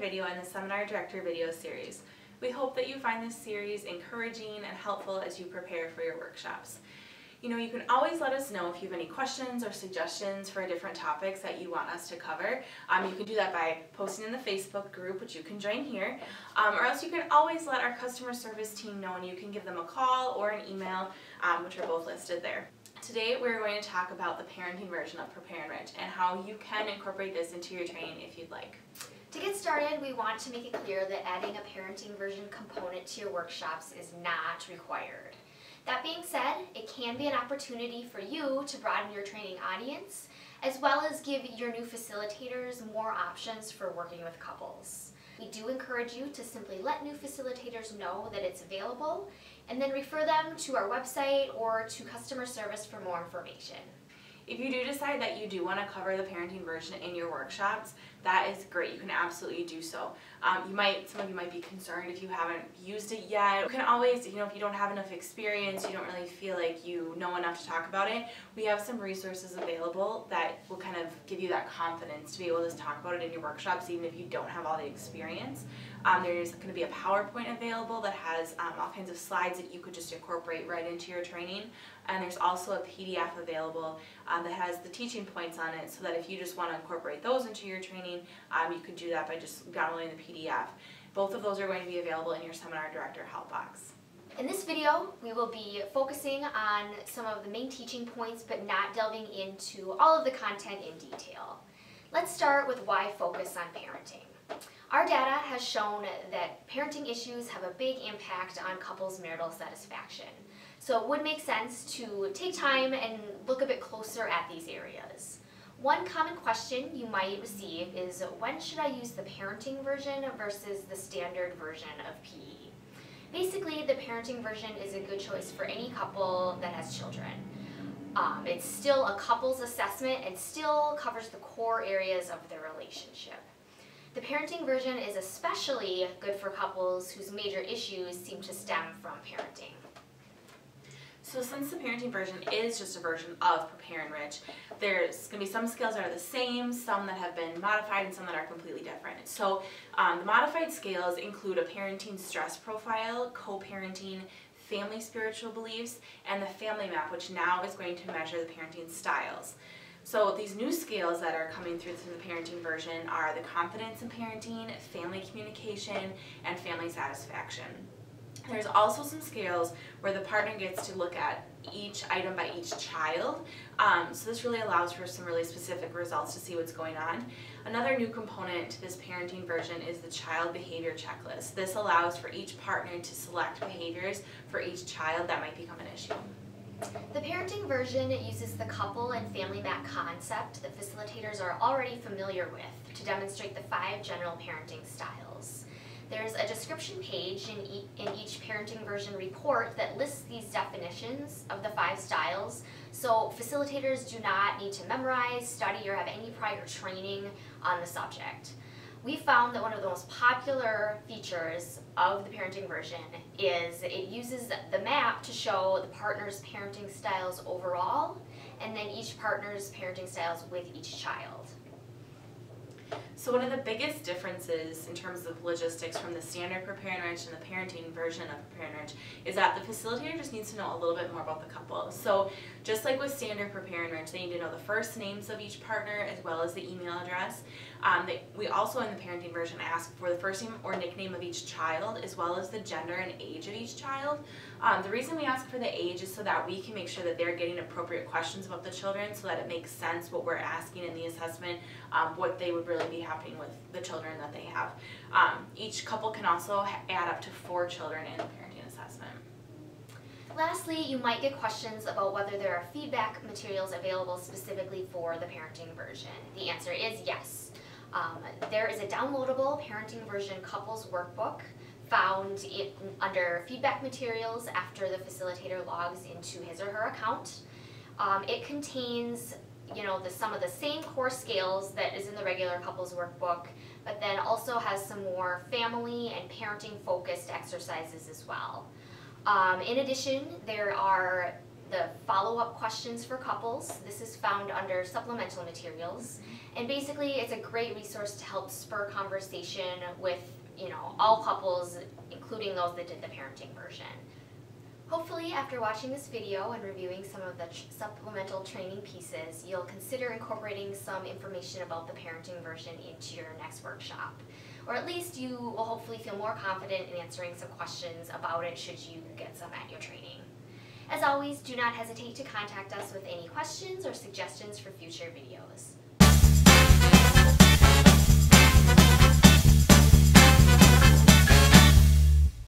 video in the Seminar Director video series. We hope that you find this series encouraging and helpful as you prepare for your workshops. You can always let us know if you have any questions or suggestions for different topics that you want us to cover. You can do that by posting in the Facebook group, which you can join here, or else you can always let our customer service team know, and you can give them a call or an email, which are both listed there. Today we're going to talk about the parenting version of Prepare-Enrich and how you can incorporate this into your training if you'd like. To get started, we want to make it clear that adding a parenting version component to your workshops is not required. That being said, it can be an opportunity for you to broaden your training audience, as well as give your new facilitators more options for working with couples. We do encourage you to simply let new facilitators know that it's available, and then refer them to our website or to customer service for more information. If you do decide that you do want to cover the parenting version in your workshops, that is great. You can absolutely do so. Some of you might be concerned if you haven't used it yet. You can always, if you don't have enough experience, you don't really feel like you know enough to talk about it, we have some resources available that will kind of give you that confidence to be able to talk about it in your workshops, even if you don't have all the experience. There's going to be a PowerPoint available that has all kinds of slides that you could just incorporate right into your training. And there's also a PDF available that has the teaching points on it, so that if you just want to incorporate those into your training, you could do that by just downloading the PDF. Both of those are going to be available in your Seminar Director help box. In this video, we will be focusing on some of the main teaching points, but not delving into all of the content in detail. Let's start with why focus on parenting. Our data has shown that parenting issues have a big impact on couples' marital satisfaction. So it would make sense to take time and look a bit closer at these areas. One common question you might receive is, when should I use the parenting version versus the standard version of PE? Basically, the parenting version is a good choice for any couple that has children. It's still a couple's assessment and still covers the core areas of their relationship. The parenting version is especially good for couples whose major issues seem to stem from parenting. So since the parenting version is just a version of Prepare-Enrich, there's going to be some scales that are the same, some that have been modified, and some that are completely different. So the modified scales include a parenting stress profile, co-parenting, family spiritual beliefs, and the family map, which now is going to measure the parenting styles. So these new scales that are coming through the parenting version are the confidence in parenting, family communication, and family satisfaction. There's also some scales where the partner gets to look at each item by each child. So this really allows for some really specific results to see what's going on. Another new component to this parenting version is the child behavior checklist. This allows for each partner to select behaviors for each child that might become an issue. The parenting version uses the couple and family map concept that facilitators are already familiar with to demonstrate the 5 general parenting styles. There's a description page in each parenting version report that lists these definitions of the 5 styles, so facilitators do not need to memorize, study, or have any prior training on the subject. We found that one of the most popular features of the parenting version is it uses the map to show the partner's parenting styles overall, and then each partner's parenting styles with each child. So one of the biggest differences in terms of logistics from the standard Prepare-Enrich and the parenting version of Prepare-Enrich is that the facilitator just needs to know a little bit more about the couple. So just like with standard Prepare-Enrich, they need to know the first names of each partner as well as the email address. We also in the parenting version ask for the first name or nickname of each child as well as the gender and age of each child. The reason we ask for the age is so that we can make sure that they're getting appropriate questions about the children, so that it makes sense what we're asking in the assessment, what they would really be happening with the children that they have. Each couple can also add up to 4 children in the parenting assessment. Lastly, you might get questions about whether there are feedback materials available specifically for the parenting version. The answer is yes. There is a downloadable parenting version couples workbook found under feedback materials after the facilitator logs into his or her account. It contains some of the same core scales that is in the regular couples workbook, but then also has some more family and parenting focused exercises as well. In addition, there are the follow-up questions for couples. This is found under supplemental materials. And basically, it's a great resource to help spur conversation with, all couples, including those that did the parenting version. Hopefully, after watching this video and reviewing some of the supplemental training pieces, you'll consider incorporating some information about the parenting version into your next workshop. Or at least you will hopefully feel more confident in answering some questions about it should you get some at your training. As always, do not hesitate to contact us with any questions or suggestions for future videos.